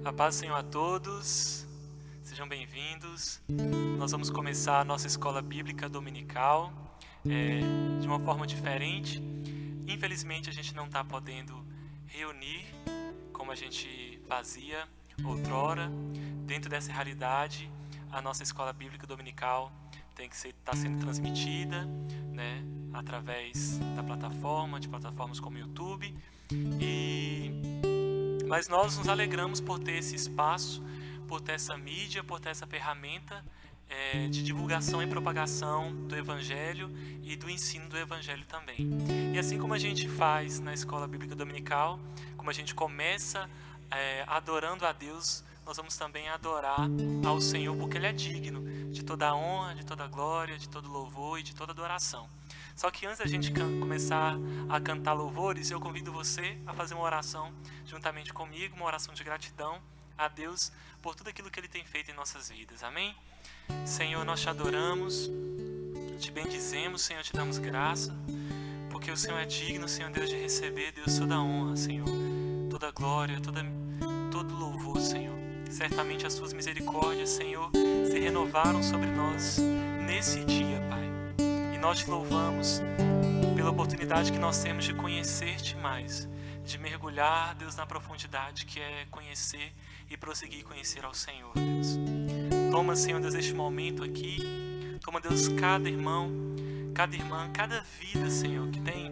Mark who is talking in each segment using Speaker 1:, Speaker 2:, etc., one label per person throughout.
Speaker 1: A paz do Senhor a todos, sejam bem-vindos. Nós vamos começar a nossa escola bíblica dominical de uma forma diferente. Infelizmente a gente não está podendo reunir como a gente fazia outrora. Dentro dessa realidade, a nossa escola bíblica dominical está sendo transmitida, né, através da plataforma, de plataformas como o YouTube. Mas nós nos alegramos por ter esse espaço, por ter essa mídia, por ter essa ferramenta de divulgação e propagação do Evangelho e do ensino do Evangelho também. E assim como a gente faz na Escola Bíblica Dominical, como a gente começa adorando a Deus, nós vamos também adorar ao Senhor, porque Ele é digno de toda a honra, de toda a glória, de todo louvor e de toda adoração. Só que antes da gente começar a cantar louvores, eu convido você a fazer uma oração juntamente comigo, uma oração de gratidão a Deus por tudo aquilo que Ele tem feito em nossas vidas. Amém? Senhor, nós te adoramos, te bendizemos, Senhor, te damos graça, porque o Senhor é digno, Senhor Deus, de receber, Deus, toda a honra, Senhor, toda a glória, todo louvor, Senhor. Certamente as Suas misericórdias, Senhor, se renovaram sobre nós nesse dia, Pai. Nós te louvamos pela oportunidade que nós temos de conhecer-te mais, de mergulhar, Deus, na profundidade que é conhecer e prosseguir conhecer ao Senhor, Deus. Toma, Senhor Deus, este momento aqui, toma, Deus, cada irmão, cada irmã, cada vida, Senhor, que tem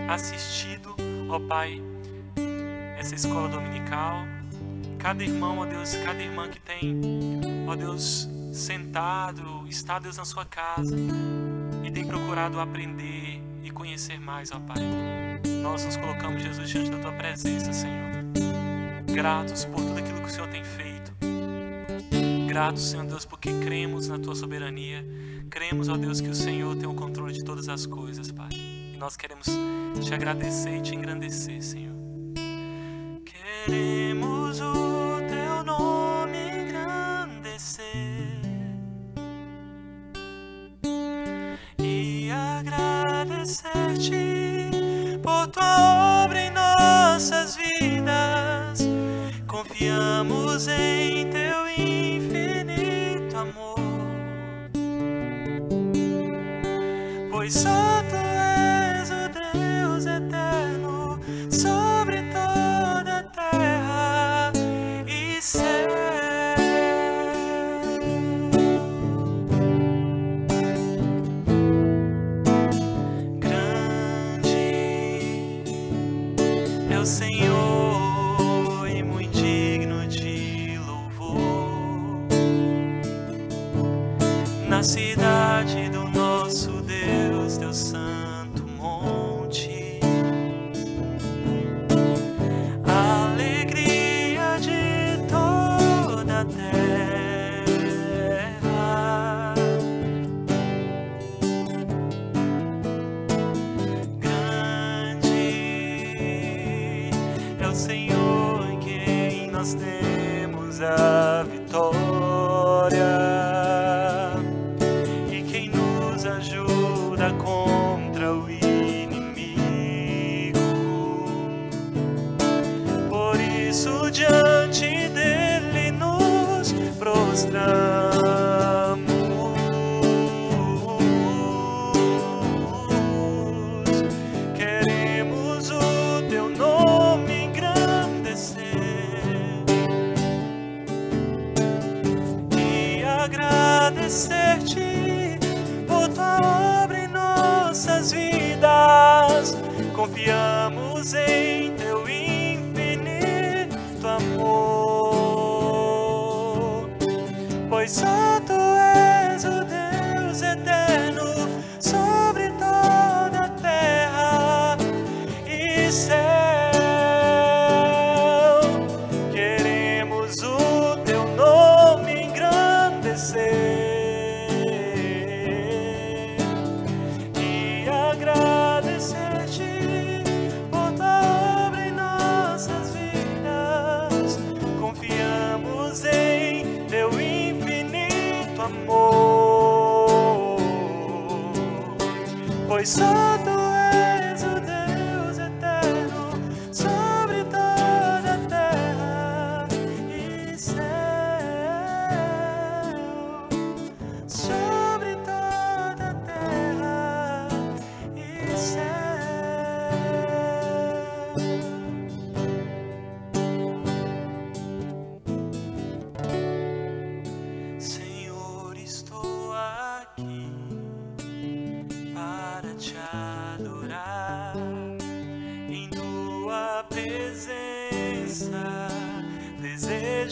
Speaker 1: assistido, ó Pai, essa escola dominical, cada irmão, ó Deus, cada irmã que tem, ó Deus, sentado, está, Deus, na sua casa, e tem procurado aprender e conhecer mais, ó Pai. Nós nos colocamos, Jesus, diante da Tua presença, Senhor. Gratos por tudo aquilo que o Senhor tem feito. Gratos, Senhor Deus, porque cremos na Tua soberania. Cremos, ó Deus, que o Senhor tem o controle de todas as coisas, Pai. E nós queremos Te agradecer e Te engrandecer, Senhor. Queremos o Teu nome engrandecer e agradecer-te por Tua obra em nossas vidas. Confiamos em Teu infinito amor, pois só Tu és o Deus eterno sobre toda a terra e céu. O Senhor e muito digno de louvor, na cidade do nosso Deus, Teu santo monte, a alegria de toda a terra. O Senhor em quem nós temos a vitória e quem nos ajuda contra o inimigo. Por isso diante dele nos prostramos. Queremos o Teu nome e agradecer-te por Tua obra em nossas vidas. Confiamos em Teu infinito amor, pois só Tu és o Deus eterno sobre toda a terra e céu. E agradecer-te por Tua obra em nossas vidas. Confiamos em Teu infinito amor, pois só Tu és o Deus eterno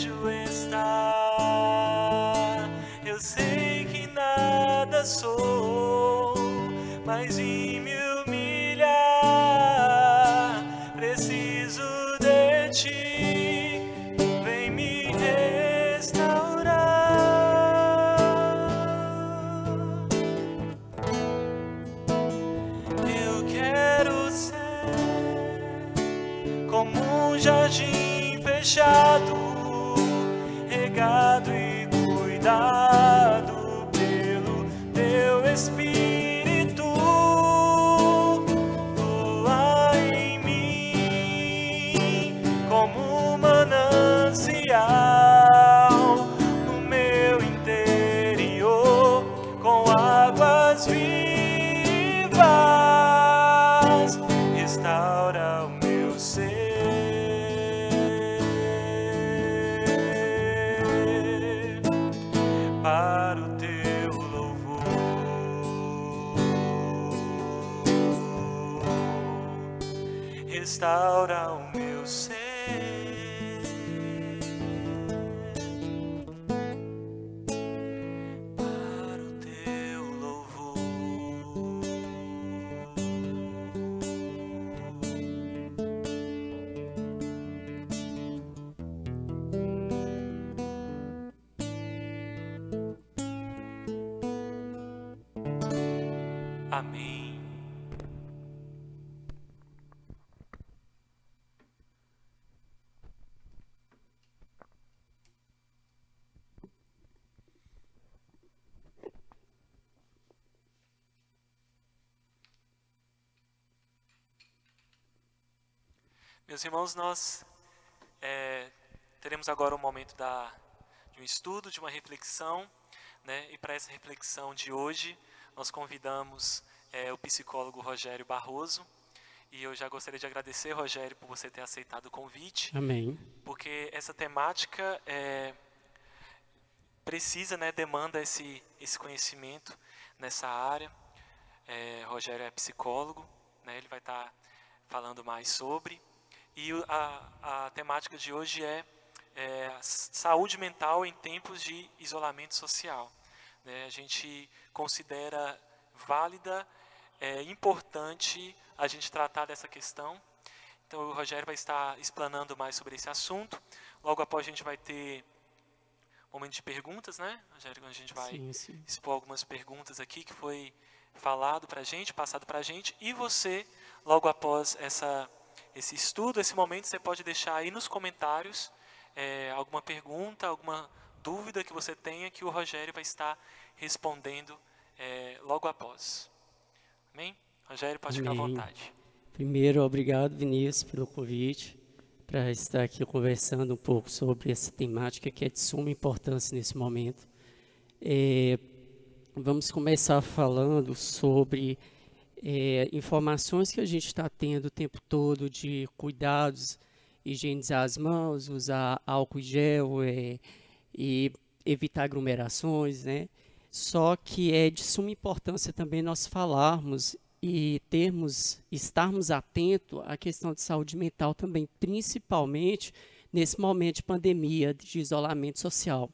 Speaker 1: desejo estar. Eu sei que nada sou, mas em me humilhar preciso de ti. Vem me restaurar. Eu quero ser como um jardim fechado, regado e cuidado pelo teu Espírito. Flua em mim como um manancial no meu interior, com águas vivas. Restaura o meu ser para o teu louvor. Restaura o meu ser para o teu louvor. Amém. Meus irmãos, nós teremos agora um momento de um estudo, de uma reflexão, né? E para essa reflexão de hoje, nós convidamos o psicólogo Rogério Barroso. E eu já gostaria de agradecer, Rogério, por você ter aceitado o convite.
Speaker 2: Amém.
Speaker 1: Porque essa temática precisa, né, demanda esse conhecimento nessa área. Rogério é psicólogo, né? Ele vai estar falando mais sobre. E a temática de hoje é saúde mental em tempos de isolamento social. A gente considera válida, importante a gente tratar dessa questão. Então o Rogério vai estar explanando mais sobre esse assunto. Logo após a gente vai ter um momento de perguntas, né, Rogério? A gente vai expor algumas perguntas aqui que foi falado para a gente, passado para a gente. E você, logo após esse estudo, esse momento, você pode deixar aí nos comentários alguma pergunta, alguma dúvida que você tenha, que o Rogério vai estar respondendo logo após. Amém? Rogério, pode ficar à vontade.
Speaker 2: Primeiro, obrigado, Vinícius, pelo convite, para estar aqui conversando um pouco sobre essa temática que é de suma importância nesse momento. Vamos começar falando sobre informações que a gente está tendo o tempo todo de cuidados, higienizar as mãos, usar álcool em gel e evitar aglomerações, né? Só que é de suma importância também nós falarmos e estarmos atentos à questão de saúde mental também, principalmente nesse momento de pandemia, de isolamento social.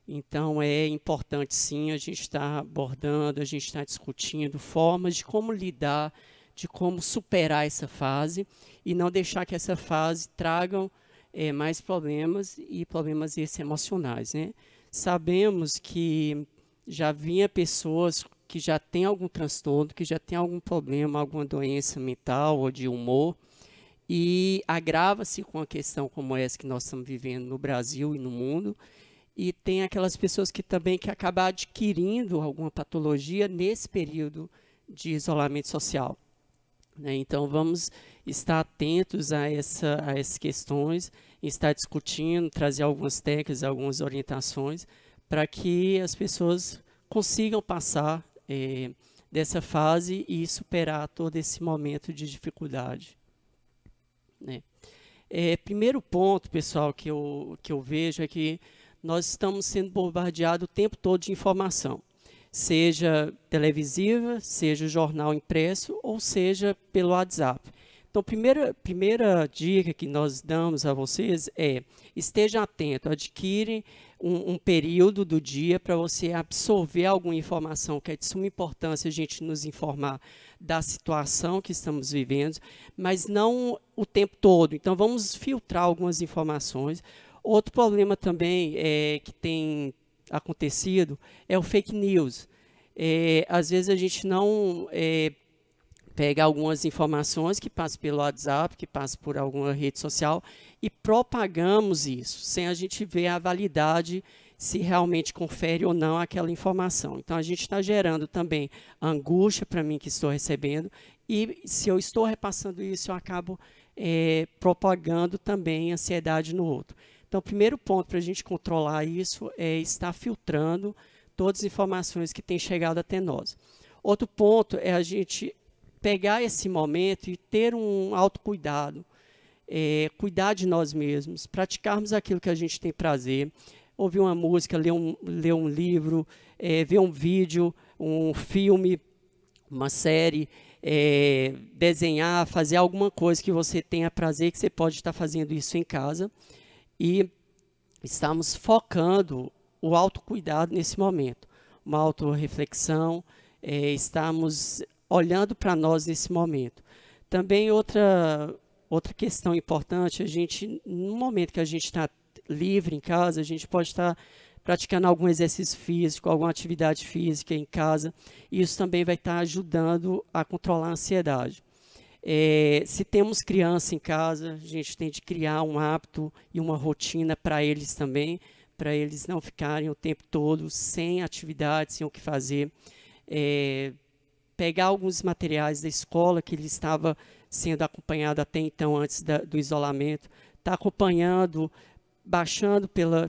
Speaker 2: Então, é importante, sim, a gente estar abordando, a gente estar discutindo formas de como lidar, de como superar essa fase e não deixar que essa fase traga mais problemas e problemas esses emocionais, né? Sabemos que já vinha pessoas que já têm algum transtorno, que já têm algum problema, alguma doença mental ou de humor, e agrava-se com uma questão como essa que nós estamos vivendo no Brasil e no mundo. E tem aquelas pessoas que também acabam adquirindo alguma patologia nesse período de isolamento social, né? Então, vamos estar atentos a essas questões, estar discutindo, trazer algumas técnicas, algumas orientações, para que as pessoas consigam passar dessa fase e superar todo esse momento de dificuldade, né? Primeiro ponto, pessoal, que eu vejo é que nós estamos sendo bombardeados o tempo todo de informação, seja televisiva, seja jornal impresso ou seja pelo WhatsApp. Então, primeira dica que nós damos a vocês é: esteja atento, adquire um período do dia para você absorver alguma informação que é de suma importância a gente nos informar da situação que estamos vivendo, mas não o tempo todo. Então, vamos filtrar algumas informações. Outro problema também que tem acontecido é o fake news. Às vezes a gente não pega algumas informações que passam pelo WhatsApp, que passam por alguma rede social e propagamos isso, sem a gente ver a validade, se realmente confere ou não aquela informação. Então, a gente está gerando também angústia para mim que estou recebendo, e se eu estou repassando isso, eu acabo propagando também ansiedade no outro. Então, o primeiro ponto para a gente controlar isso é estar filtrando todas as informações que têm chegado até nós. Outro ponto é a gente pegar esse momento e ter um autocuidado, cuidar de nós mesmos, praticarmos aquilo que a gente tem prazer, ouvir uma música, ler um livro, ver um vídeo, um filme, uma série, desenhar, fazer alguma coisa que você tenha prazer, que você pode estar fazendo isso em casa. E estamos focando o autocuidado nesse momento, uma autorreflexão, estamos olhando para nós nesse momento. Também outra questão importante, a gente, no momento que a gente está livre em casa, a gente pode estar praticando algum exercício físico, alguma atividade física em casa, e isso também vai estar ajudando a controlar a ansiedade. Se temos criança em casa, a gente tem de criar um hábito e uma rotina para eles também, para eles não ficarem o tempo todo sem atividade, sem o que fazer. Pegar alguns materiais da escola que ele estava sendo acompanhado até então, antes do isolamento, está acompanhando, baixando pela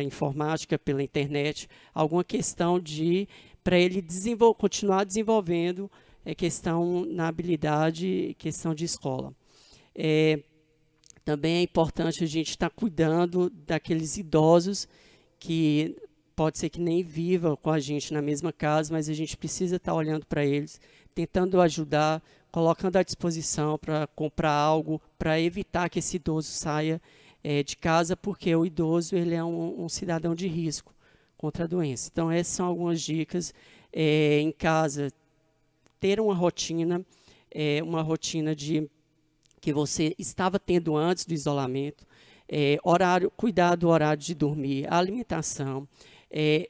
Speaker 2: informática, pela internet, alguma questão para ele continuar desenvolvendo questão na habilidade, questão de escola. Também é importante a gente estar cuidando daqueles idosos que pode ser que nem vivam com a gente na mesma casa, mas a gente precisa estar olhando para eles, tentando ajudar, colocando à disposição para comprar algo, para evitar que esse idoso saia de casa, porque o idoso ele é um cidadão de risco contra a doença. Então, essas são algumas dicas. Em casa, ter uma rotina que você estava tendo antes do isolamento, cuidar do horário de dormir, a alimentação,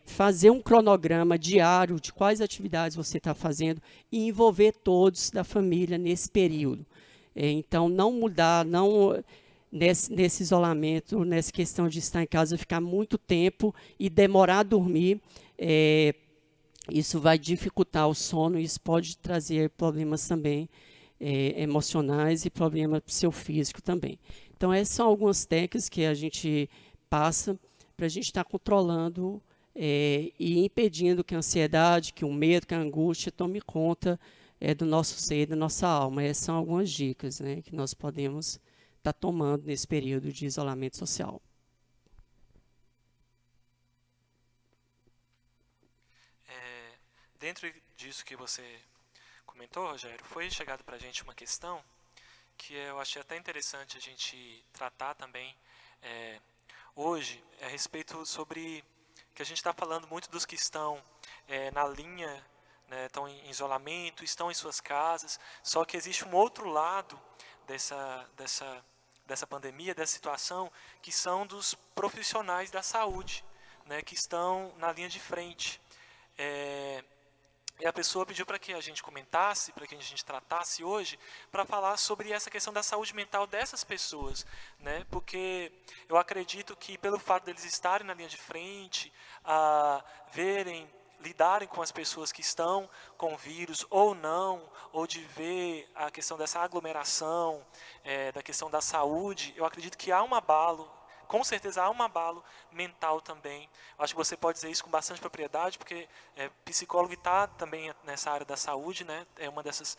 Speaker 2: fazer um cronograma diário de quais atividades você está fazendo e envolver todos da família nesse período. Então, não mudar, nesse isolamento, nessa questão de estar em casa, ficar muito tempo e demorar a dormir, isso vai dificultar o sono e isso pode trazer problemas também emocionais e problemas psicofísicos também. Então, essas são algumas técnicas que a gente passa para a gente estar controlando e impedindo que a ansiedade, que o medo, que a angústia tome conta do nosso ser, da nossa alma. Essas são algumas dicas, né, que nós podemos estar tomando nesse período de isolamento social.
Speaker 1: Dentro disso que você comentou, Rogério, foi chegado para a gente uma questão que eu achei até interessante a gente tratar também hoje, a respeito sobre que a gente está falando muito dos que estão na linha, né, estão em isolamento, estão em suas casas, só que existe um outro lado dessa pandemia, dessa situação, que são dos profissionais da saúde, né, que estão na linha de frente. E a pessoa pediu para que a gente comentasse, para que a gente tratasse hoje, para falar sobre essa questão da saúde mental dessas pessoas, né? Porque eu acredito que pelo fato deles estarem na linha de frente, lidarem com as pessoas que estão com vírus ou não, ou de ver a questão dessa aglomeração, da questão da saúde, eu acredito que há um abalo. Com certeza há um abalo mental também. Acho que você pode dizer isso com bastante propriedade, porque psicólogo está também nessa área da saúde, né? É uma dessas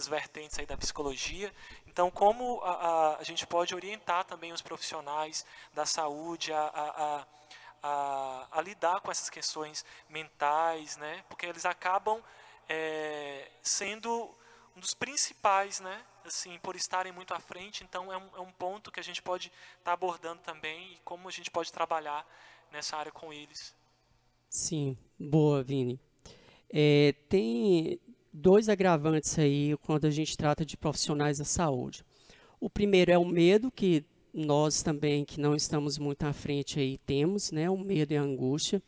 Speaker 1: vertentes aí da psicologia. Então, como a gente pode orientar também os profissionais da saúde a lidar com essas questões mentais, né? Porque eles acabam sendo dos principais, né? Assim, por estarem muito à frente, então é um ponto que a gente pode estar abordando também e como a gente pode trabalhar nessa área com eles.
Speaker 2: Sim, boa, Vini. Tem dois agravantes aí quando a gente trata de profissionais da saúde. O primeiro é o medo, que nós também, que não estamos muito à frente aí, temos, né? O medo e a angústia.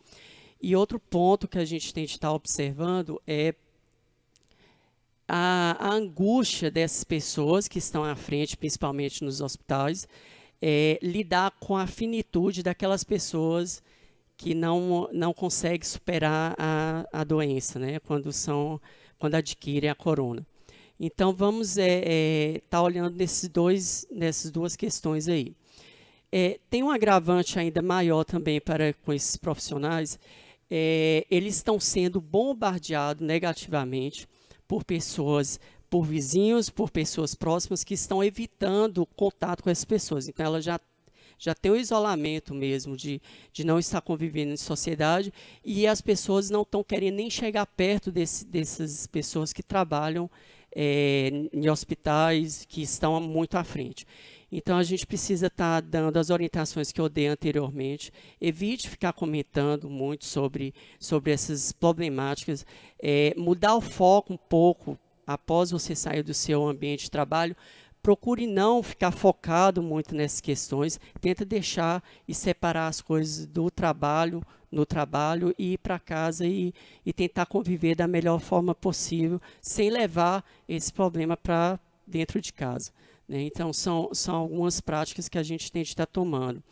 Speaker 2: E outro ponto que a gente tem de estar observando é a angústia dessas pessoas que estão à frente, principalmente nos hospitais, lidar com a finitude daquelas pessoas que não conseguem superar a doença, né? Quando adquirem a corona. Então, vamos estar olhando nessas duas questões aí. Tem um agravante ainda maior também com esses profissionais. Eles estão sendo bombardeados negativamente por pessoas, por vizinhos, por pessoas próximas que estão evitando o contato com essas pessoas. Então, ela já tem o isolamento mesmo de não estar convivendo em sociedade, e as pessoas não estão querendo nem chegar perto dessas pessoas que trabalham em hospitais, que estão muito à frente. Então, a gente precisa estar dando as orientações que eu dei anteriormente. Evite ficar comentando muito sobre essas problemáticas. Mudar o foco um pouco após você sair do seu ambiente de trabalho. Procure não ficar focado muito nessas questões. Tenta deixar e separar as coisas do trabalho, no trabalho, e ir para casa e tentar conviver da melhor forma possível, sem levar esse problema para dentro de casa. Então, são algumas práticas que a gente tem de estar tomando.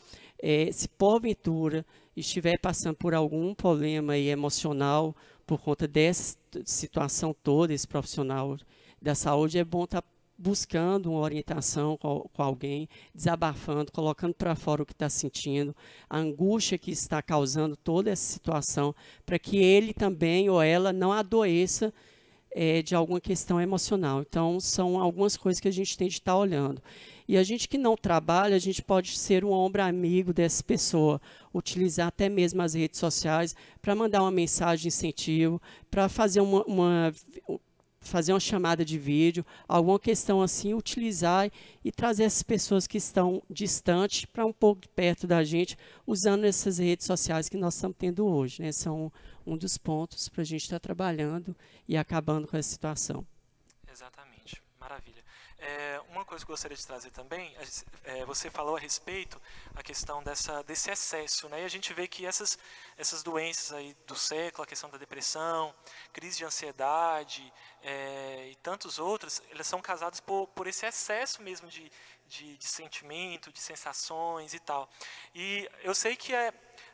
Speaker 2: Se porventura estiver passando por algum problema aí emocional por conta dessa situação toda, esse profissional da saúde, é bom estar buscando uma orientação com alguém, desabafando, colocando para fora o que está sentindo, a angústia que está causando toda essa situação, para que ele também ou ela não adoeça de alguma questão emocional. Então, são algumas coisas que a gente tem de estar olhando. E a gente que não trabalha, a gente pode ser um ombro amigo dessa pessoa, utilizar até mesmo as redes sociais para mandar uma mensagem de incentivo, para fazer fazer uma chamada de vídeo, alguma questão assim, utilizar e trazer essas pessoas que estão distantes para um pouco de perto da gente, usando essas redes sociais que nós estamos tendo hoje, né? São um dos pontos para a gente estar trabalhando e acabando com essa situação.
Speaker 1: Exatamente, maravilha. Uma coisa que eu gostaria de trazer também, você falou a respeito a questão desse excesso, né? E a gente vê que essas doenças aí do século, a questão da depressão, crise de ansiedade e tantos outros, elas são causadas por esse excesso mesmo de sentimento, de sensações e tal. E eu sei que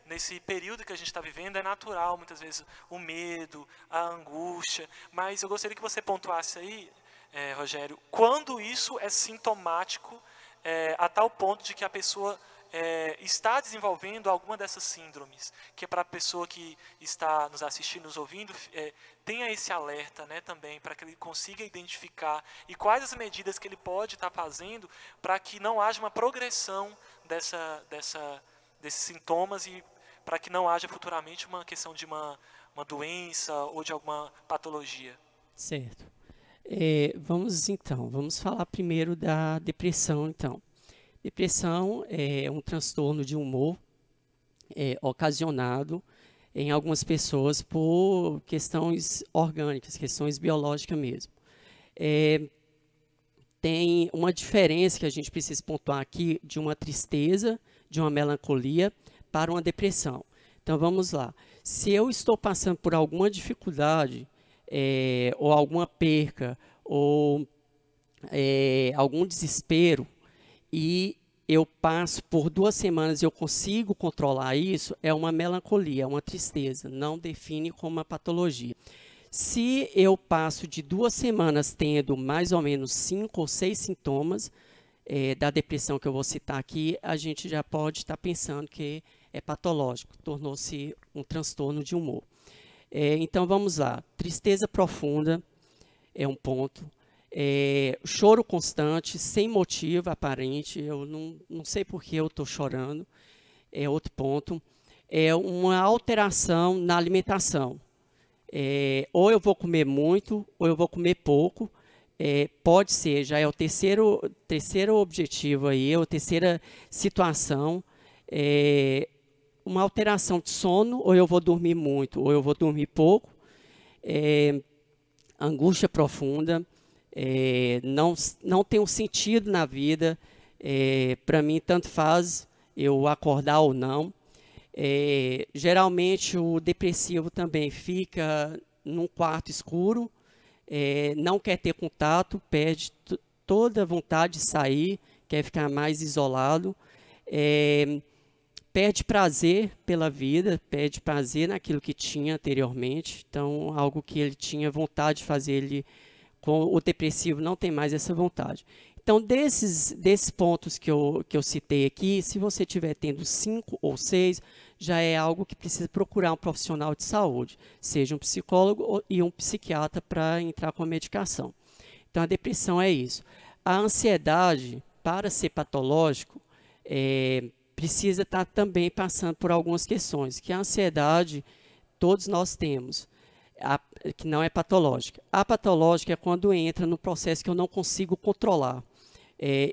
Speaker 1: nesse período que a gente está vivendo é natural, muitas vezes, o medo, a angústia, mas eu gostaria que você pontuasse aí, Rogério, quando isso é sintomático a tal ponto de que a pessoa está desenvolvendo alguma dessas síndromes, que é para a pessoa que está nos assistindo, nos ouvindo, tenha esse alerta, né, também, para que ele consiga identificar e quais as medidas que ele pode estar fazendo para que não haja uma progressão desses sintomas e para que não haja futuramente uma questão de uma doença ou de alguma patologia.
Speaker 2: Certo. Vamos falar primeiro da depressão, então. Depressão é um transtorno de humor ocasionado em algumas pessoas por questões orgânicas, questões biológicas mesmo. Tem uma diferença que a gente precisa pontuar aqui de uma tristeza, de uma melancolia para uma depressão. Então, vamos lá. Se eu estou passando por alguma dificuldade, ou alguma perca, ou algum desespero, e eu passo por 2 semanas e eu consigo controlar isso, é uma melancolia, é uma tristeza, não define como uma patologia. Se eu passo de 2 semanas tendo mais ou menos 5 ou 6 sintomas da depressão que eu vou citar aqui, a gente já pode estar pensando que é patológico, tornou-se um transtorno de humor. Então, vamos lá. Tristeza profunda é um ponto. Choro constante, sem motivo aparente. Eu não sei por que eu estou chorando. É outro ponto. Uma alteração na alimentação. Ou eu vou comer muito, ou eu vou comer pouco. pode ser, já é o terceiro objetivo aí, a terceira situação, uma alteração de sono, ou eu vou dormir muito, ou eu vou dormir pouco, angústia profunda, não tem um sentido na vida, para mim tanto faz eu acordar ou não. Geralmente o depressivo também fica num quarto escuro, não quer ter contato, perde toda a vontade de sair, quer ficar mais isolado, perde prazer pela vida, perde prazer naquilo que tinha anteriormente. Então, algo que ele tinha vontade de fazer, ele, com o depressivo, não tem mais essa vontade. Então, desses pontos que eu citei aqui, se você estiver tendo 5 ou 6, já é algo que precisa procurar um profissional de saúde, seja um psicólogo e um psiquiatra para entrar com a medicação. Então, a depressão é isso. A ansiedade, para ser patológico, precisa estar também passando por algumas questões, que a ansiedade todos nós temos, que não é patológica. A patológica é quando entra no processo que eu não consigo controlar.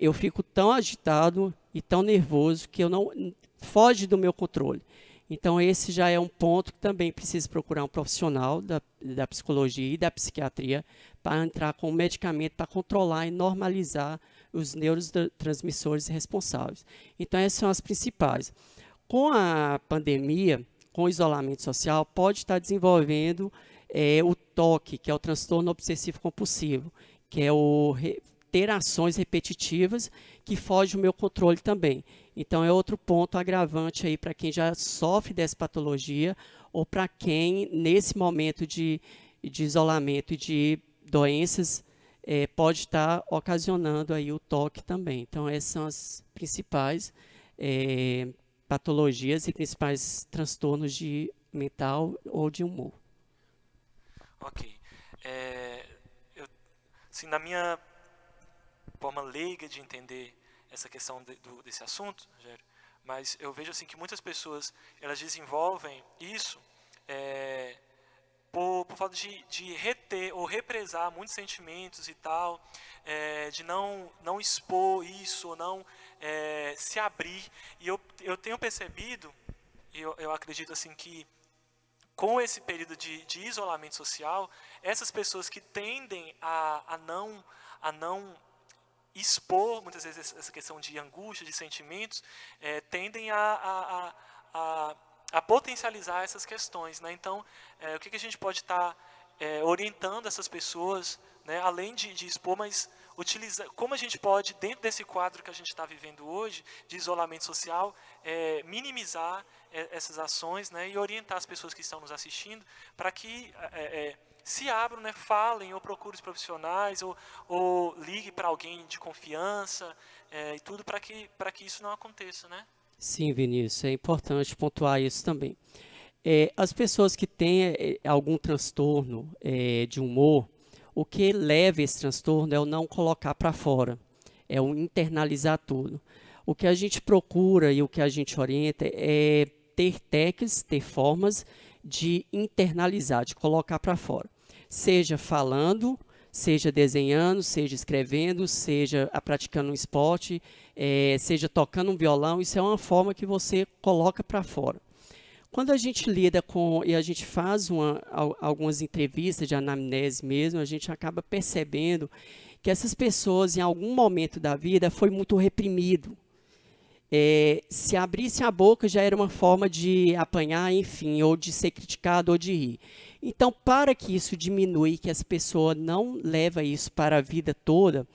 Speaker 2: Eu fico tão agitado e tão nervoso que eu não foge do meu controle. Então, esse já é um ponto que também precisa procurar um profissional da psicologia e da psiquiatria para entrar com um medicamento para controlar e normalizar os neurotransmissores responsáveis. Então, essas são as principais. Com a pandemia, com o isolamento social, pode estar desenvolvendo o TOC, que é o transtorno obsessivo compulsivo, que é ter ações repetitivas que fogem do meu controle também. Então, é outro ponto agravante aí para quem já sofre dessa patologia ou para quem, nesse momento de isolamento e de doenças, pode estar ocasionando aí o TOC também. Então, essas são as principais patologias e principais transtornos de mental ou de humor.
Speaker 1: Ok. Assim, na minha forma leiga de entender essa questão desse assunto, Rogério, mas eu vejo assim que muitas pessoas elas desenvolvem isso por falta de reter ou represar muitos sentimentos e tal, de não expor isso, ou não se abrir. E eu tenho percebido, eu acredito assim que com esse período de isolamento social, essas pessoas que tendem a não expor, muitas vezes, essa questão de angústia, de sentimentos, tendem a potencializar essas questões, né? Então, o que a gente pode estar orientando essas pessoas, né, além de expor, mas como a gente pode, dentro desse quadro que a gente está vivendo hoje, de isolamento social, minimizar essas ações, né, e orientar as pessoas que estão nos assistindo para que se abram, né, falem ou procurem os profissionais ou ligue para alguém de confiança e tudo para que isso não aconteça, né?
Speaker 2: Sim, Vinícius, é importante pontuar isso também. As pessoas que têm algum transtorno de humor, o que leva esse transtorno é o não colocar para fora, é o internalizar tudo. O que a gente procura e o que a gente orienta é ter técnicas, ter formas de internalizar, de colocar para fora. Seja falando, seja desenhando, seja escrevendo, seja praticando um esporte, seja tocando um violão, isso é uma forma que você coloca para fora. Quando a gente lida com, e a gente faz algumas entrevistas de anamnese mesmo, a gente acaba percebendo que essas pessoas, em algum momento da vida, foi muito reprimido. Se abrisse a boca já era uma forma de apanhar, enfim, ou de ser criticado ou de rir. Então, para que isso diminua, que essa pessoa não leva isso para a vida toda,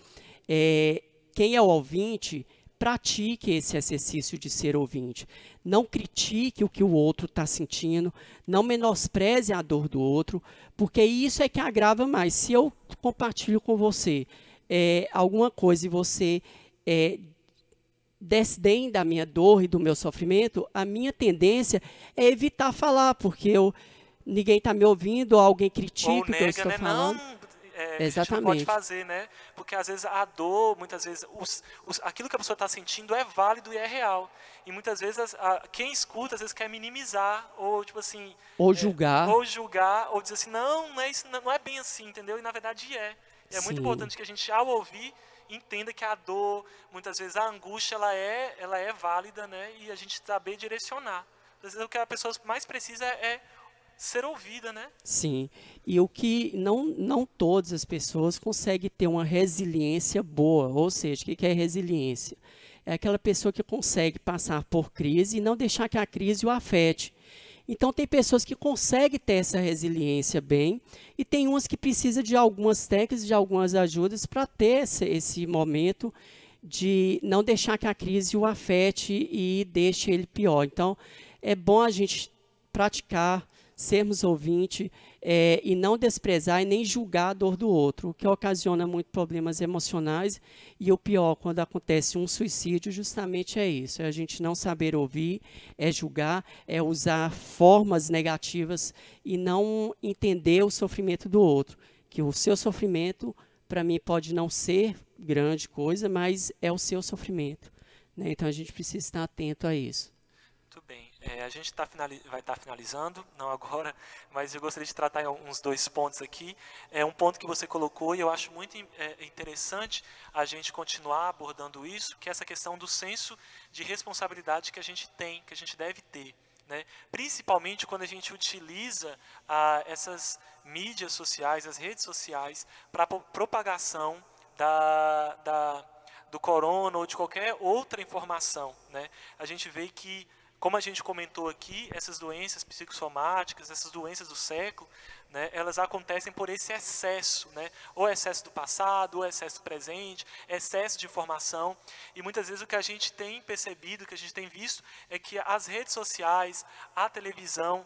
Speaker 2: quem é o ouvinte, pratique esse exercício de ser ouvinte. Não critique o que o outro está sentindo, não menospreze a dor do outro, porque isso é que agrava mais. Se eu compartilho com você alguma coisa e você desdém da minha dor e do meu sofrimento, a minha tendência é evitar falar, porque ninguém está me ouvindo, alguém critica o que eu estou falando.
Speaker 1: A gente não pode fazer, né? Porque às vezes a dor, muitas vezes, aquilo que a pessoa está sentindo é válido e é real. E muitas vezes quem escuta, às vezes quer minimizar, ou tipo assim...
Speaker 2: Ou julgar.
Speaker 1: Ou julgar, ou dizer assim, não é isso, não é bem assim, entendeu? E na verdade é. E é muito
Speaker 2: Sim.
Speaker 1: importante que a gente, ao ouvir, entenda que a dor, muitas vezes a angústia, ela é válida, né? E a gente saber direcionar. Às vezes o que a pessoa mais precisa é ser ouvida, né?
Speaker 2: Sim, e o que não todas as pessoas conseguem ter uma resiliência boa, ou seja, o que é resiliência? É aquela pessoa que consegue passar por crise e não deixar que a crise o afete. Então, tem pessoas que conseguem ter essa resiliência bem, e tem umas que precisam de algumas técnicas, de algumas ajudas para ter esse momento de não deixar que a crise o afete e deixe ele pior. Então, é bom a gente praticar, sermos ouvinte, e não desprezar e nem julgar a dor do outro, o que ocasiona muito problemas emocionais. E o pior, quando acontece um suicídio, justamente é isso, é a gente não saber ouvir, é julgar, é usar formas negativas e não entender o sofrimento do outro, que o seu sofrimento, para mim, pode não ser grande coisa, mas é o seu sofrimento, né? Então a gente precisa estar atento a isso.
Speaker 1: Muito bem. A gente vai estar finalizando, não agora, mas eu gostaria de tratar uns dois pontos aqui. Um ponto que você colocou, e eu acho muito interessante a gente continuar abordando isso, que é essa questão do senso de responsabilidade que a gente tem, que a gente deve ter, né? Principalmente quando a gente utiliza essas mídias sociais, as redes sociais, para propagação do corona ou de qualquer outra informação, né? A gente vê que, como a gente comentou aqui, essas doenças psicossomáticas, essas doenças do século, né, elas acontecem por esse excesso, né, ou excesso do passado, ou excesso do presente, excesso de informação. E muitas vezes o que a gente tem percebido, o que a gente tem visto, é que as redes sociais, a televisão,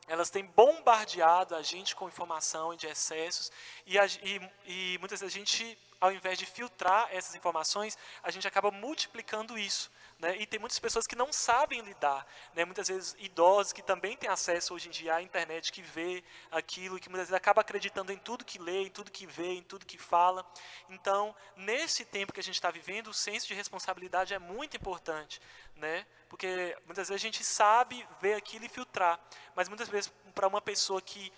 Speaker 1: elas têm bombardeado a gente com informação e de excessos, e muitas vezes a gente, ao invés de filtrar essas informações, a gente acaba multiplicando isso, né? E tem muitas pessoas que não sabem lidar, né? Muitas vezes idosos que também têm acesso hoje em dia à internet, que vê aquilo, que muitas vezes acaba acreditando em tudo que lê, em tudo que vê, em tudo que fala. Então, nesse tempo que a gente está vivendo, o senso de responsabilidade é muito importante, né? Porque muitas vezes a gente sabe ver aquilo e filtrar, mas muitas vezes para uma pessoa que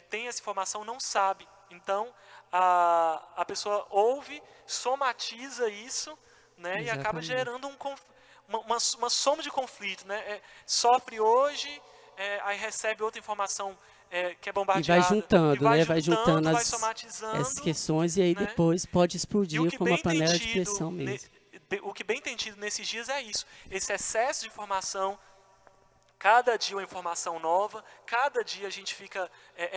Speaker 1: tem essa informação não sabe. Então, a pessoa ouve, somatiza isso, né, e acaba
Speaker 2: Exatamente.
Speaker 1: gerando uma soma de conflito, né? Sofre hoje, aí recebe outra informação que é
Speaker 2: E vai
Speaker 1: bombardeada, e
Speaker 2: juntando,
Speaker 1: vai
Speaker 2: né? Vai juntando
Speaker 1: juntando, vai
Speaker 2: essas
Speaker 1: somatizando,
Speaker 2: questões e aí
Speaker 1: né?
Speaker 2: depois pode
Speaker 1: E o
Speaker 2: explodir
Speaker 1: que
Speaker 2: como uma
Speaker 1: bem tem
Speaker 2: panela de
Speaker 1: tido,
Speaker 2: pressão mesmo.
Speaker 1: o que bem tem tido nesses dias é isso, esse excesso de informação. Cada dia uma informação nova, cada dia a gente fica,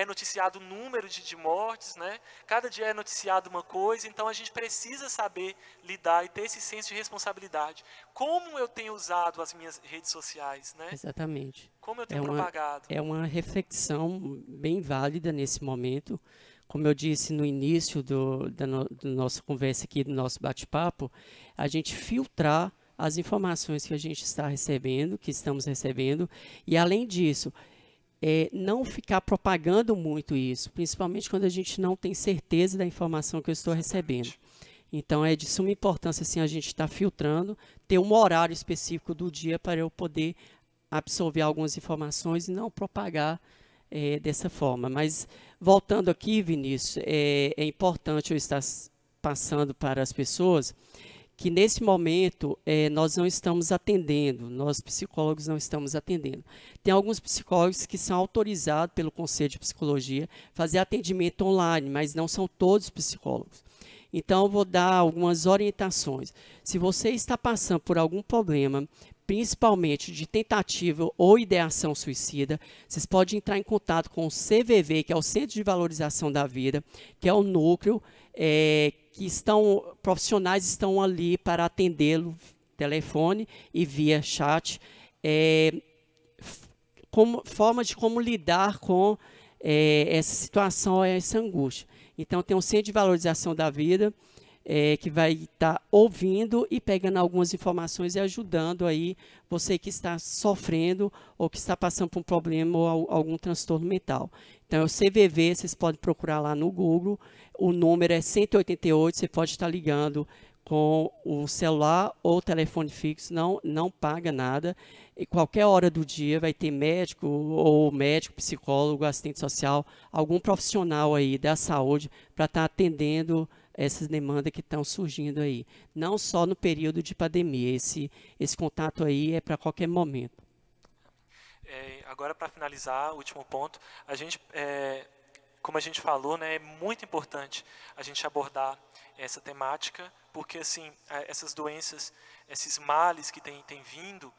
Speaker 1: noticiado o número de mortes, né? Cada dia é noticiado uma coisa, então a gente precisa saber lidar e ter esse senso de responsabilidade. Como eu tenho usado as minhas redes sociais, né?
Speaker 2: Exatamente.
Speaker 1: Como eu tenho
Speaker 2: É uma,
Speaker 1: propagado.
Speaker 2: é uma reflexão bem válida nesse momento. Como eu disse no início da nossa conversa aqui, do nosso bate-papo, a gente filtrar as informações que a gente está recebendo, que estamos recebendo, e além disso, não ficar propagando muito isso, principalmente quando a gente não tem certeza da informação que eu estou recebendo.
Speaker 1: Exatamente.
Speaker 2: Então, é de suma importância assim, a gente estar filtrando, ter um horário específico do dia para eu poder absorver algumas informações e não propagar dessa forma. Mas, voltando aqui, Vinícius, é importante eu estar passando para as pessoas que nesse momento nós não estamos atendendo, nós psicólogos não estamos atendendo. Tem alguns psicólogos que são autorizados pelo Conselho de Psicologia a fazer atendimento online, mas não são todos psicólogos. Então, eu vou dar algumas orientações. Se você está passando por algum problema, principalmente de tentativa ou ideação suicida, vocês podem entrar em contato com o CVV, que é o Centro de Valorização da Vida, que é o núcleo que profissionais estão ali para atendê-lo, telefone e via chat, forma de como lidar com essa situação, essa angústia. Então, tem um Centro de Valorização da Vida, que vai estar ouvindo e pegando algumas informações e ajudando aí você que está sofrendo ou que está passando por um problema ou algum transtorno mental. Então, é o CVV, vocês podem procurar lá no Google, o número é 188, você pode estar ligando com o celular ou telefone fixo, não paga nada. E qualquer hora do dia vai ter médico ou médico, psicólogo, assistente social, algum profissional aí da saúde para estar atendendo essas demandas que estão surgindo aí. Não só no período de pandemia, esse contato aí é para qualquer momento.
Speaker 1: Agora, para finalizar, o último ponto, como a gente falou, né, é muito importante a gente abordar essa temática, porque assim, essas doenças, esses males que têm vindo,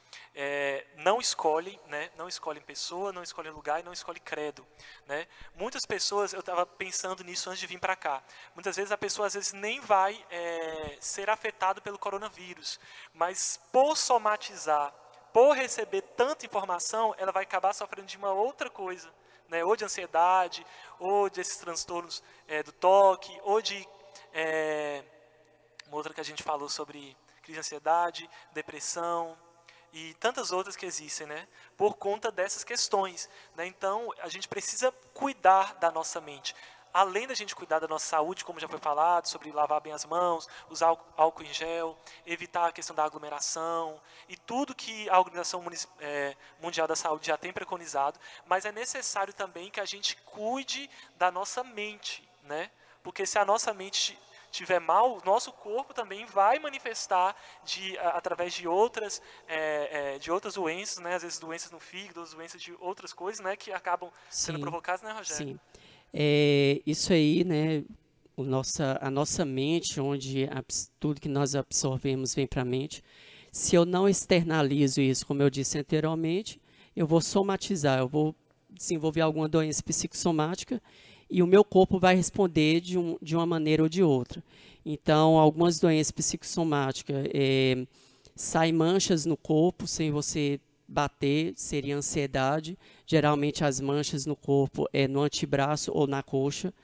Speaker 1: não escolhem, né, não escolhem pessoa, não escolhem lugar e não escolhem credo, né? Muitas pessoas, eu estava pensando nisso antes de vir para cá, muitas vezes a pessoa às vezes nem vai ser afetada pelo coronavírus, mas por somatizar, por receber tanta informação, ela vai acabar sofrendo de uma outra coisa, né? Ou de ansiedade, ou desses transtornos do toque, ou de uma outra que a gente falou sobre crise de ansiedade, depressão e tantas outras que existem, né? Por conta dessas questões, né? Então, a gente precisa cuidar da nossa mente. Além da gente cuidar da nossa saúde, como já foi falado, sobre lavar bem as mãos, usar álcool em gel, evitar a questão da aglomeração e tudo que a Organização Mundial da Saúde já tem preconizado, mas é necessário também que a gente cuide da nossa mente, né? Porque se a nossa mente estiver mal, o nosso corpo também vai manifestar através de outras doenças, né? Às vezes doenças no fígado, doenças de outras coisas, né? Que acabam sendo provocadas, né, Rogério?
Speaker 2: Sim. Isso aí, né, a nossa mente, onde tudo que nós absorvemos vem para a mente, se eu não externalizo isso, como eu disse anteriormente, eu vou somatizar, eu vou desenvolver alguma doença psicossomática e o meu corpo vai responder de uma maneira ou de outra. Então, algumas doenças psicossomáticas, saem manchas no corpo sem você bater, seria ansiedade. Geralmente as manchas no corpo é no antebraço ou na coxa.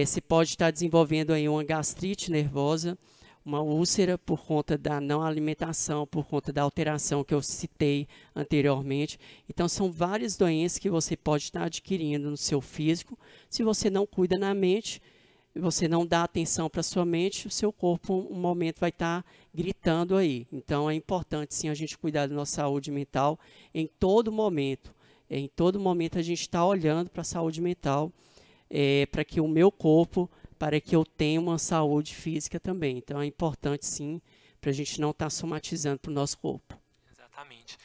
Speaker 2: Se pode estar desenvolvendo aí uma gastrite nervosa, uma úlcera por conta da não alimentação, por conta da alteração que eu citei anteriormente. Então, são várias doenças que você pode estar adquirindo no seu físico. Se você não cuida na mente, você não dá atenção para a sua mente, o seu corpo, um momento, vai estar gritando aí. Então, é importante, sim, a gente cuidar da nossa saúde mental em todo momento. Em todo momento, a gente está olhando para a saúde mental, para que o meu corpo, para que eu tenha uma saúde física também. Então, é importante, sim, para a gente não estar somatizando para o nosso corpo.
Speaker 1: Exatamente.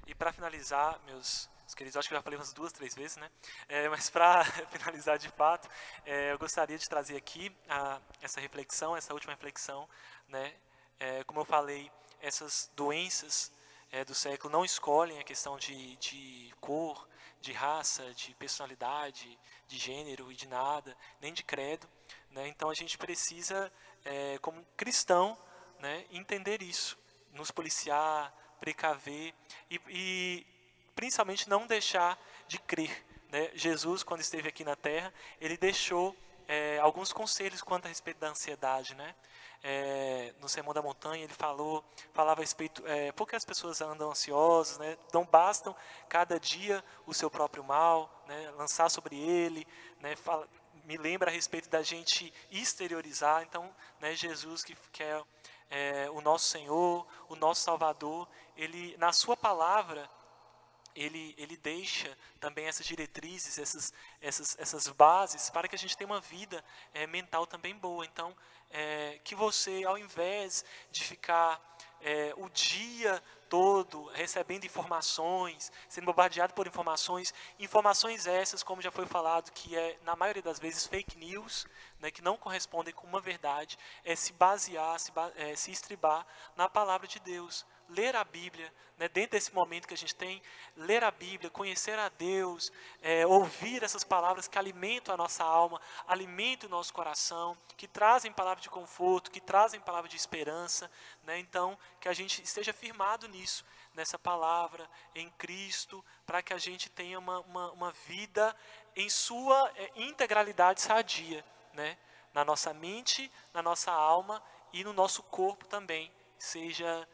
Speaker 1: E para finalizar, meus queridos, acho que eu já falei umas 2, 3 vezes, né? Mas para finalizar de fato, eu gostaria de trazer aqui essa reflexão, essa última reflexão, né? Como eu falei, essas doenças do século não escolhem a questão de cor, de raça, de personalidade, de gênero e de nada, nem de credo, né? Então a gente precisa, como cristão, né, entender isso, nos policiar, precaver e principalmente não deixar de crer, né? Jesus, quando esteve aqui na Terra, ele deixou alguns conselhos quanto a respeito da ansiedade, né? No Sermão da Montanha ele falava a respeito, por que as pessoas andam ansiosas, né? Não bastam cada dia o seu próprio mal, né? Lançar sobre ele, né? Me lembra a respeito da gente exteriorizar. Então, né, Jesus, que é o nosso Senhor, o nosso Salvador, ele, na sua palavra, ele deixa também essas diretrizes, essas bases para que a gente tenha uma vida mental também boa. Então, que você, ao invés de ficar o dia todo recebendo informações, sendo bombardeado por informações essas, como já foi falado, que na maioria das vezes fake news, né, que não correspondem com uma verdade, se basear, se estribar na palavra de Deus. Ler a Bíblia, né, dentro desse momento que a gente tem, ler a Bíblia, conhecer a Deus, ouvir essas palavras que alimentam a nossa alma, alimentam o nosso coração, que trazem palavra de conforto, que trazem palavra de esperança, né? Então, que a gente esteja firmado nisso, nessa palavra, em Cristo, para que a gente tenha uma vida em sua integralidade sadia, né? Na nossa mente, na nossa alma e no nosso corpo também, seja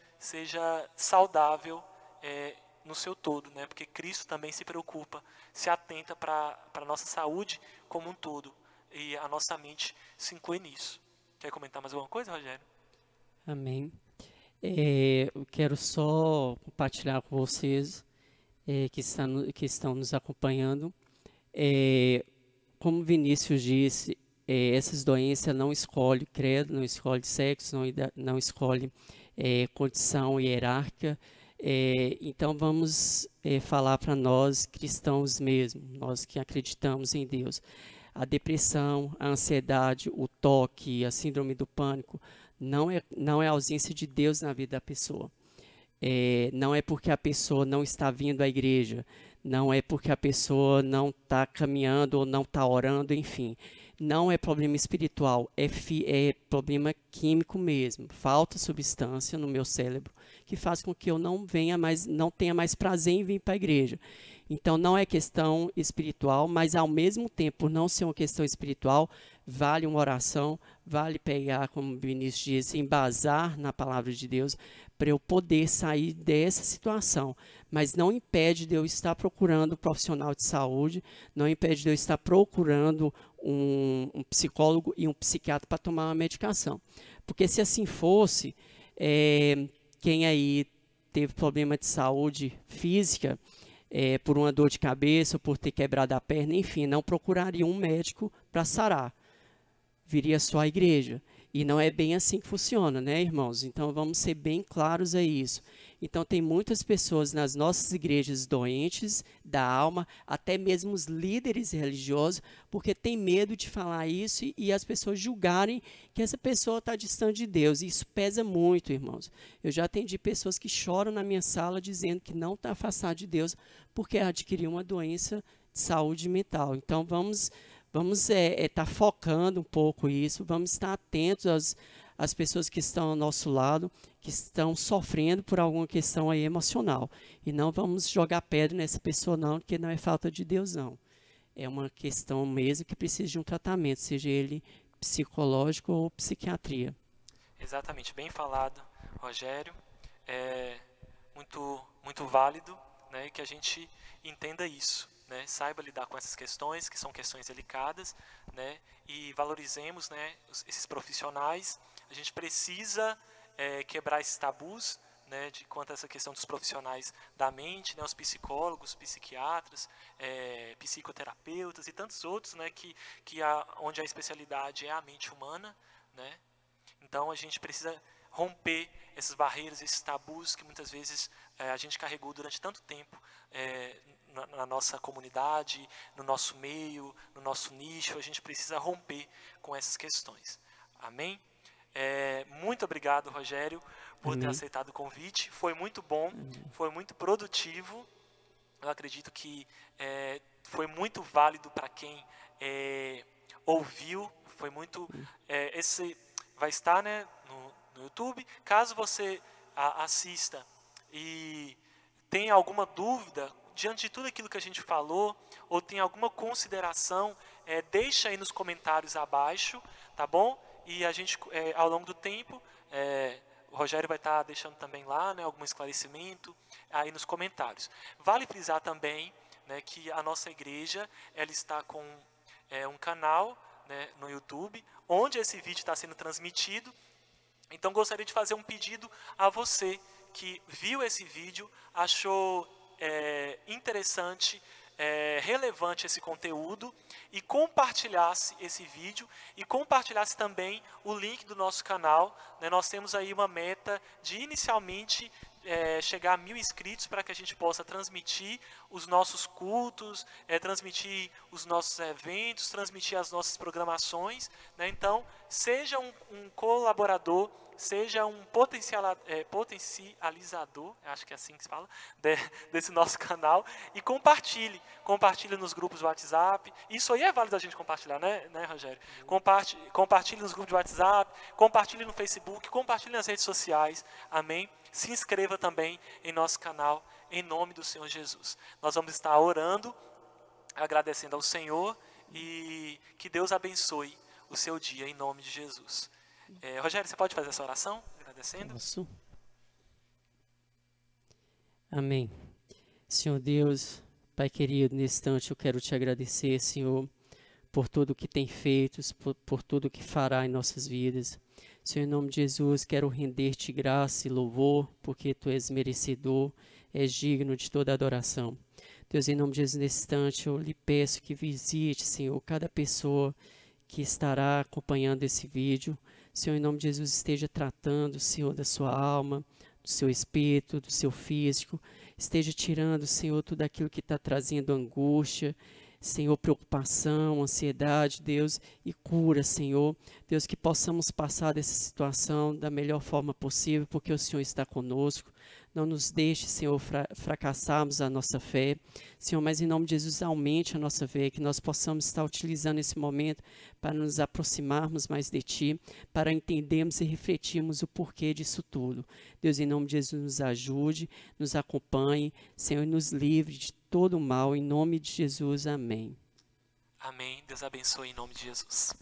Speaker 1: saudável no seu todo, né? Porque Cristo também se preocupa, se atenta para a nossa saúde como um todo, e a nossa mente se inclui nisso. Quer comentar mais alguma coisa, Rogério?
Speaker 2: Amém. Eu quero só compartilhar com vocês que estão nos acompanhando. Como Vinícius disse, essas doenças não escolhem credo, não escolhem sexo, não escolhem condição hierárquica. Então vamos falar para nós cristãos mesmo, nós que acreditamos em Deus. A depressão, a ansiedade, o toque, a síndrome do pânico não é ausência de Deus na vida da pessoa. Não é porque a pessoa não está vindo à igreja, não é porque a pessoa não está caminhando ou não está orando, enfim. Não é problema espiritual, é problema químico mesmo. Falta substância no meu cérebro que faz com que eu não tenha mais prazer em vir para a igreja. Então não é questão espiritual, mas ao mesmo tempo, por não ser uma questão espiritual, vale uma oração, vale pegar, como o Vinícius disse, embasar na palavra de Deus, para eu poder sair dessa situação. Mas não impede de eu estar procurando um profissional de saúde, não impede de eu estar procurando um psicólogo e um psiquiatra para tomar uma medicação. Porque se assim fosse, quem aí teve problema de saúde física, por uma dor de cabeça, ou por ter quebrado a perna, enfim, não procuraria um médico para sarar. Viria só a igreja. E não é bem assim que funciona, né, irmãos? Então, vamos ser bem claros a isso. Então, tem muitas pessoas nas nossas igrejas doentes da alma, até mesmo os líderes religiosos, porque tem medo de falar isso e as pessoas julgarem que essa pessoa está distante de Deus. E isso pesa muito, irmãos. Eu já atendi pessoas que choram na minha sala dizendo que não está afastado de Deus porque adquiriu uma doença de saúde mental. Então, vamos estar focando um pouco isso, vamos estar atentos às pessoas que estão ao nosso lado, que estão sofrendo por alguma questão aí emocional. E não vamos jogar pedra nessa pessoa não, porque não é falta de Deus não. É uma questão mesmo que precisa de um tratamento, seja ele psicológico ou psiquiatria.
Speaker 1: Exatamente, bem falado, Rogério. É muito válido, né, que a gente entenda isso. Né, saiba lidar com essas questões, que são questões delicadas, né, e valorizemos, né, esses profissionais. A gente precisa quebrar esses tabus, né, quanto a essa questão dos profissionais da mente, né, os psicólogos, psiquiatras, psicoterapeutas e tantos outros, né, onde a especialidade é a mente humana. Né. Então a gente precisa romper essas barreiras, esses tabus que muitas vezes a gente carregou durante tanto tempo na nossa comunidade, no nosso meio, no nosso nicho. A gente precisa romper com essas questões. Amém? Muito obrigado, Rogério, por
Speaker 2: Amém.
Speaker 1: ter aceitado o convite. Foi muito bom, foi muito produtivo. Eu acredito que foi muito válido para quem ouviu. Foi muito... esse vai estar, né, no YouTube. Caso você assista e tenha alguma dúvida diante de tudo aquilo que a gente falou, ou tem alguma consideração, deixa aí nos comentários abaixo, tá bom? E a gente, ao longo do tempo, o Rogério vai estar deixando também lá, né, algum esclarecimento aí nos comentários. Vale frisar também, né, que a nossa igreja ela está com um canal, né, no YouTube, onde esse vídeo está sendo transmitido. Então gostaria de fazer um pedido a você que viu esse vídeo, achou interessante, relevante esse conteúdo, e compartilhasse esse vídeo e compartilhasse também o link do nosso canal. Né? Nós temos aí uma meta de inicialmente chegar a 1000 inscritos para que a gente possa transmitir os nossos cultos, transmitir os nossos eventos, transmitir as nossas programações. Né? Então, seja um colaborador, seja um potencializador, acho que é assim que se fala, desse nosso canal, e compartilhe nos grupos do WhatsApp. Isso aí é válido a gente compartilhar, né Rogério? Compartilhe nos grupos de WhatsApp, compartilhe no Facebook, compartilhe nas redes sociais, amém? Se inscreva também em nosso canal, em nome do Senhor Jesus. Nós vamos estar orando, agradecendo ao Senhor, e que Deus abençoe o seu dia, em nome de Jesus. Rogério, você pode fazer essa oração, agradecendo?
Speaker 2: Posso? Amém. Senhor Deus, Pai querido, nesse instante eu quero te agradecer, Senhor, por tudo que tem feito, por tudo que fará em nossas vidas. Senhor, em nome de Jesus, quero render-te graça e louvor, porque tu és merecedor, és digno de toda adoração. Deus, em nome de Jesus, nesse instante, eu lhe peço que visite, Senhor, cada pessoa que estará acompanhando esse vídeo. Senhor, em nome de Jesus, esteja tratando, Senhor, da sua alma, do seu espírito, do seu físico. Esteja tirando, Senhor, tudo aquilo que está trazendo angústia, Senhor, preocupação, ansiedade, Deus, e cura, Senhor. Deus, que possamos passar dessa situação da melhor forma possível, porque o Senhor está conosco. Não nos deixe, Senhor, fracassarmos a nossa fé. Senhor, mas em nome de Jesus, aumente a nossa fé, que nós possamos estar utilizando esse momento para nos aproximarmos mais de Ti, para entendermos e refletirmos o porquê disso tudo. Deus, em nome de Jesus, nos ajude, nos acompanhe, Senhor, e nos livre de todo o mal, em nome de Jesus, amém.
Speaker 1: Amém. Deus abençoe em nome de Jesus.